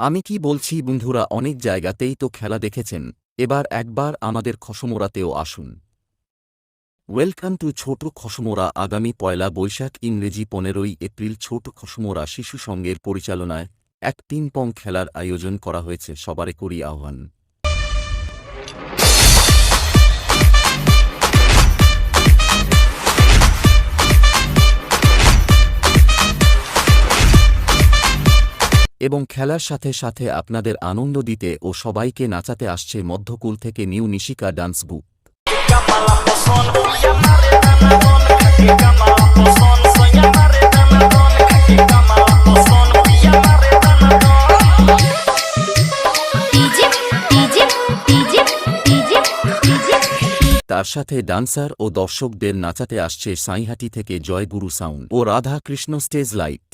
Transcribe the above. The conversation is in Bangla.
আমি কি বলছি বন্ধুরা, অনেক জায়গাতেই তো খেলা দেখেছেন, এবার একবার আমাদের খসমোড়াতেও আসুন। ওয়েলকাম টু ছোট খসমোড়া। আগামী পয়লা বৈশাখ ইংরেজি 15ই এপ্রিল ছোট খসমোড়া শিশু সংঘের পরিচালনায় এক পিং পং খেলার আয়োজন করা হয়েছে। সবারে করি আহ্বান। এবং খেলার সাথে সাথে আপনাদের আনন্দ দিতে ও সবাইকে নাচাতে আসছে মধ্যকুল থেকে নিউ নিশিকা ডান্স গ্রুপ। তার সাথে ডান্সার ও দর্শকদের নাচাতে আসছে সাঁইহাটি থেকে জয়গুরু sound oh Radha Krishna stage light.